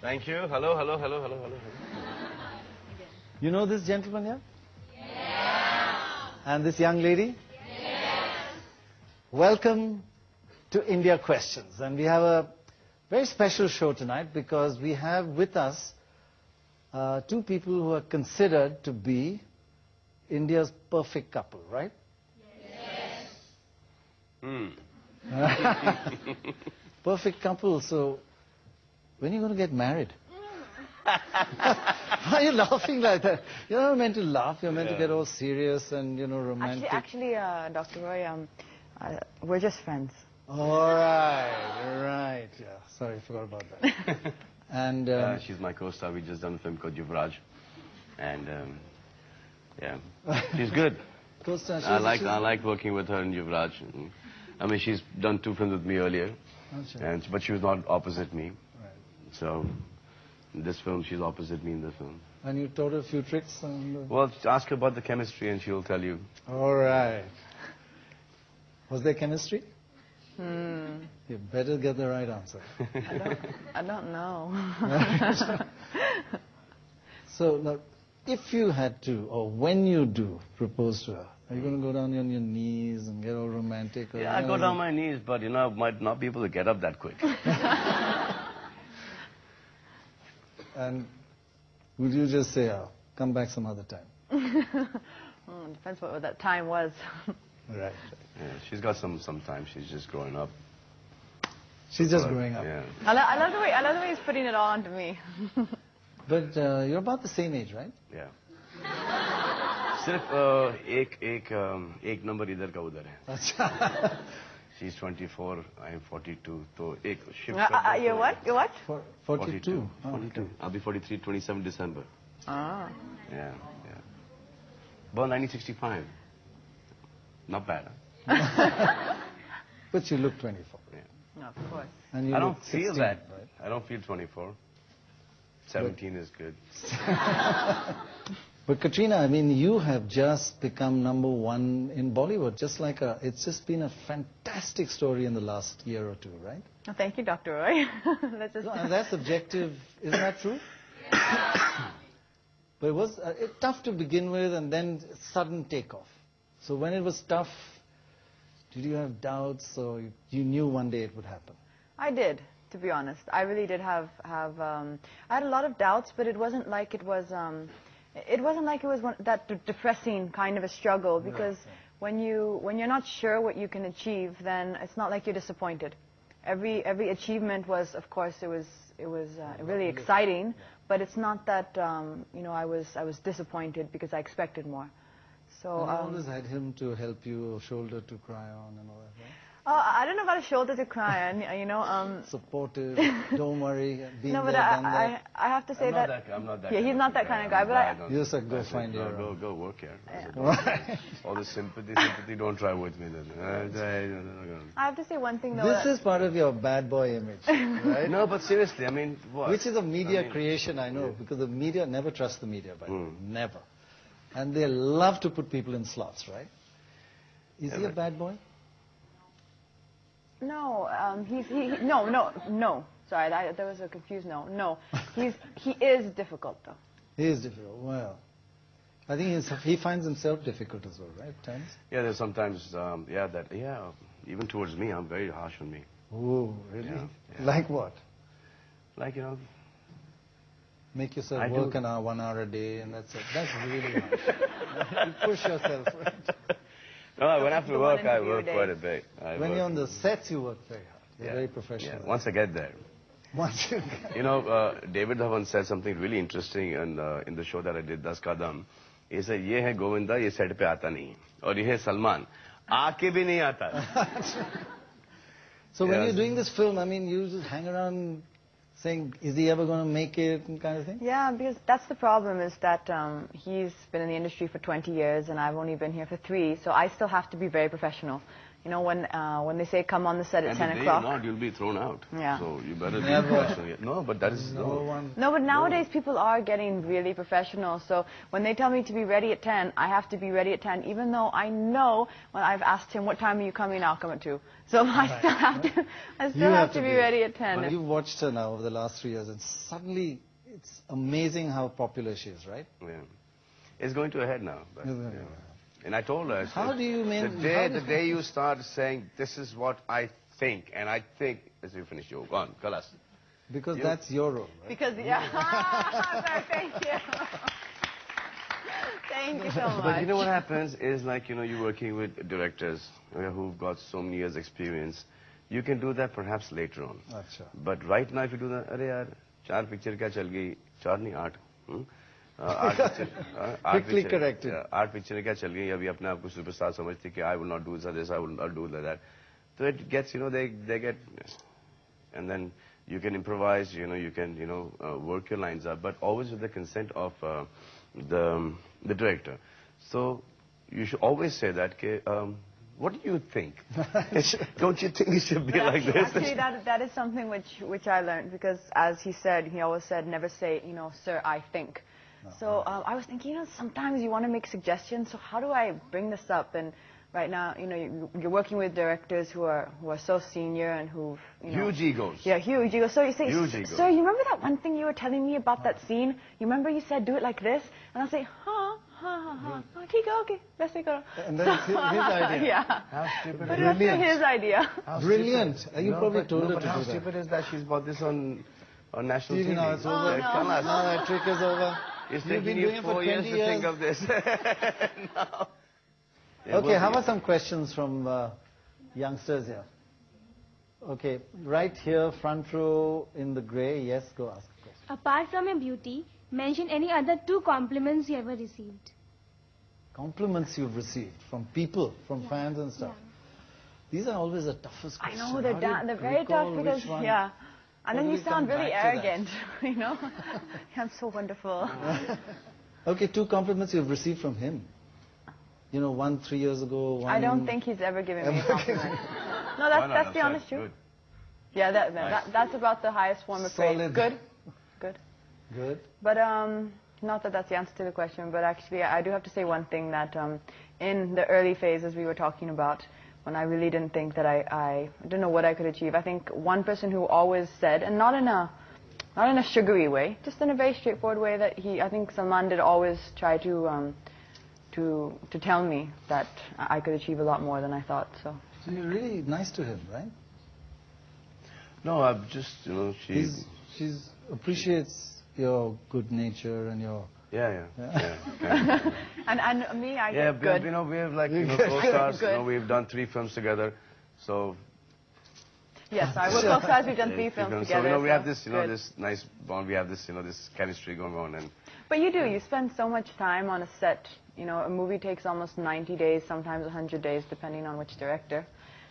Thank you. Hello, hello, hello, hello, hello. You know this gentleman here? Yeah. And this young lady? Yes. Welcome to India Questions. And we have a very special show tonight because we have with us two people who are considered to be India's perfect couple, right? Hmm. Perfect couple. So, when are you going to get married? Why are you laughing like that? You're not meant to laugh. You're meant to get all serious and, you know, romantic. Actually, Dr. Roy, we're just friends. All right. Yeah. Sorry, I forgot about that. And she's my co-star. We just done a film called Yuvraj, and yeah, she's good. Co-star, I like working with her in Yuvraj. I mean, she's done 2 films with me earlier, but she was not opposite me. Right. So, in this film, she's opposite me in the film. And you taught her a few tricks? And, Well, ask her about the chemistry and she'll tell you. All right. Was there chemistry? You better get the right answer. I don't know. So, now, if you had to, or when you do propose to her, are you going to go down on your knees and get all romantic? Or Yeah, I go down on my knees, but, you know, I might not be able to get up that quick. And would you just say, oh, come back some other time? Depends what that time was. Right. Yeah, she's got some time. She's just growing up. She's just growing up. Yeah. I love the way he's putting it all onto me. But you're about the same age, right? Yeah. सिर्फ एक number इधर का उधर है. अच्छा. She's 24, I am 42. So एक shift. You're what? You're what? 42. 42. I'll be 43, 27 December. Ah. Yeah. Born 1965. Not bad. Huh? But you look 24. Yeah. No, of course. And you I look don't feel 16, that. right? I don't feel 24. 17 is good. But Katrina, I mean, you have just become #1 in Bollywood. It's just been a fantastic story in the last year or two, right? Oh, thank you, Dr. Roy. And that's objective. Isn't that true? But it was tough to begin with and then sudden takeoff. So when it was tough, did you have doubts or you knew one day it would happen? I did, to be honest. I really did have I had a lot of doubts, but it wasn't like it was that depressing kind of a struggle, because when you're not sure what you can achieve, then it's not like you're disappointed. Every achievement was, of course, it was really exciting, but it's not that you know, I was disappointed because I expected more. So and you always had him to help you, a shoulder to cry on and all that, right? I don't know about a shoulder to cry on, you know. Supportive, don't worry, been no, but there, done that. I have to say I'm not that. Yeah, he's not that kind of guy. But You said go find your own. Go work here. Right. All the sympathy, don't try with me then. I have to say one thing though. This is part of your bad boy image, right? No, but seriously, I mean, what? Which is a media creation, I know, because the media never trusts the media, by the way, never. And they love to put people in slots, right? Is he a bad boy? No, no. Sorry, that was a confused no. No, he is difficult though. He is difficult. Well, I think he finds himself difficult as well, right? At times. Yeah, there's sometimes, even towards me, I'm very harsh on me. Oh, really? Yeah. Like what? Like, you know. Make yourself work 1 hour a day, and that's it. That's really hard. You push yourself, right? No, when I have to work, I work quite a bit. When you're on the sets, you work very hard. You're very professional. Yeah, once I get there. Once you get You know, David Dhawan said something really interesting in the show that I did, Das Kadam. He said, "Ye hai Govinda, ye set pe aata nahi. Aur ye hai Salman, aake bhi nahi aata." So when you're doing this film, I mean, you just hang around saying, is he ever going to make it, and kind of thing? Yeah, because that's the problem, is that he's been in the industry for 20 years and I've only been here for 3, so I still have to be very professional. you know, when they say come on the set at 10 And o'clock. if not, you'll be thrown out. Yeah. So you better be Never. professional. No, but that is No, but nowadays people are getting really professional. So when they tell me to be ready at 10, I have to be ready at 10, even though I know when I've asked him, what time are you coming? I'll come at 2. So I still have to, be ready at 10. But you've watched her now over the last 3 years, and suddenly it's amazing how popular she is, right? Yeah. It's going to a head now. But, yeah. And I told her, I said, How do you mean? the day you start saying, this is what I think, and I think, as you finish, go on, Kalas. Because that's your role, right? Because, yeah. Sir, thank you. Thank you so much. But you know what happens is, like, you know, you're working with directors who've got so many years experience. You can do that perhaps later on. Achha. But right now, if you do that, अरे यार, 4 picture क्या चल गई? 4 नहीं 8. 8 picture. 8 corrected. 8 picture क्या चल गई? अभी अपने आप को superstar समझती कि I will not do this, I will not do that. So it gets, you know, they get, and then you can improvise, you know, you can, you know, work your lines up, but always with the consent of the director. So you should always say that, what do you think? Don't you think it should be like this? Actually, that is something which I learned, because as he said, he always said, never say, you know, sir, I think. So I was thinking, you know, sometimes you want to make suggestions, so how do I bring this up? And right now, you know, you're working with directors who are so senior and who've, you know, Huge egos. Yeah, huge egos. So you say, Huge egos. sir, you remember that one thing you were telling me about that scene? You remember you said do it like this? And I'll say, okay, let's take it. And then it's his idea. Yeah. How stupid But is that's Brilliant. his idea. Brilliant. You probably told her to do how that. stupid is that? She's bought this on national TV. Now it's over. Oh, no. Now that trick is over. It's You've been taken you doing it for 4 years 20 to years. think of this. No. Okay, how about some questions from youngsters here? Okay, right here, front row in the grey. Yes, go ask a question. Apart from your beauty, mention any other 2 compliments you ever received. Compliments you've received from people, from fans and stuff. These are always the toughest I questions. know, they're very tough because, yeah. And then you sound really arrogant, you know. I'm so wonderful. Okay, 2 compliments you've received from him. You know, 1 3 years ago, 1... I don't think he's ever given me a compliment. No, Why not? that's the honest truth. Good. Yeah, that's about the highest form of praise. Solid. Good. Good. Good. But not that that's the answer to the question, but actually I do have to say one thing, that in the early phases we were talking about, when I really didn't think that I didn't know what I could achieve, I think one person who always said, and not in a sugary way, just in a very straightforward way, that I think Salman did always try to tell me that I could achieve a lot more than I thought. So you're really nice to him, right? No, I've just, you know, She appreciates your good nature and your... Yeah. and me, I Yeah, get good. you know, we have, like, you know, co-stars. You Good. know, we've done 3 films together. So Yes, I will co-stars. We've done 3 films together. So, you know, we have this, you know, good. this nice bond. We have this, you know, this chemistry going on. And But you do. You spend so much time on a set. You know, a movie takes almost 90 days, sometimes 100 days, depending on which director.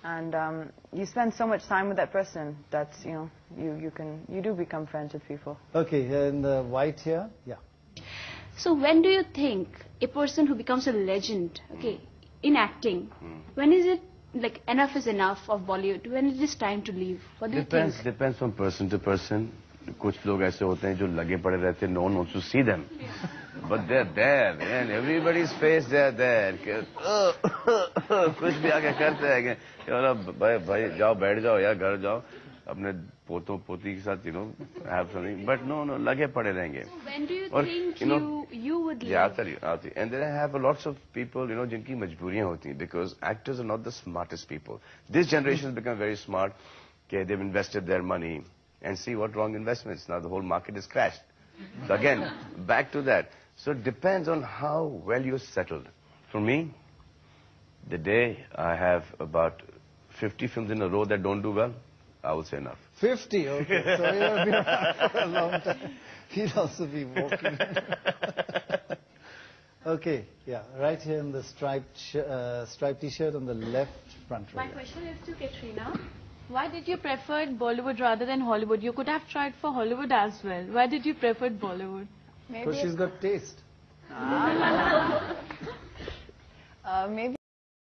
And you spend so much time with that person that's, you know, you do become friends with people. Okay, in the white here, yeah. So when do you think a person who becomes a legend, okay, in acting, when is it like enough is enough of Bollywood? When it is time to leave? What do you think? Depends from person to person. कुछ लोग ऐसे होते हैं जो लगे पड़े रहते हैं, no one wants to see them, but they're there, and everybody's face they're there. कुछ भी आके करते हैं कि भाई जाओ बैठ जाओ या घर जाओ अपने पोतों पोती के साथ, you know, have something, but no, लगे पड़े रहेंगे. So when do you think you would leave? Yeah, I'll tell you. And then I have lots of people, you know, जिनकी मजबूरियां होती हैं, because actors are not the smartest people. This generation has become very smart. Okay, they've invested their money. And see what wrong investments. Now the whole market is crashed. So again, back to that. So it depends on how well you're settled. For me, the day I have about 50 films in a row that don't do well, I will say enough. 50, okay. So you'll be around for a long time. He'll also be walking. Okay, yeah, right here in the striped t-shirt on the left front row. My question is to Katrina. Why did you prefer Bollywood rather than Hollywood? You could have tried for Hollywood as well. Why did you prefer Bollywood? Because she's got taste. Maybe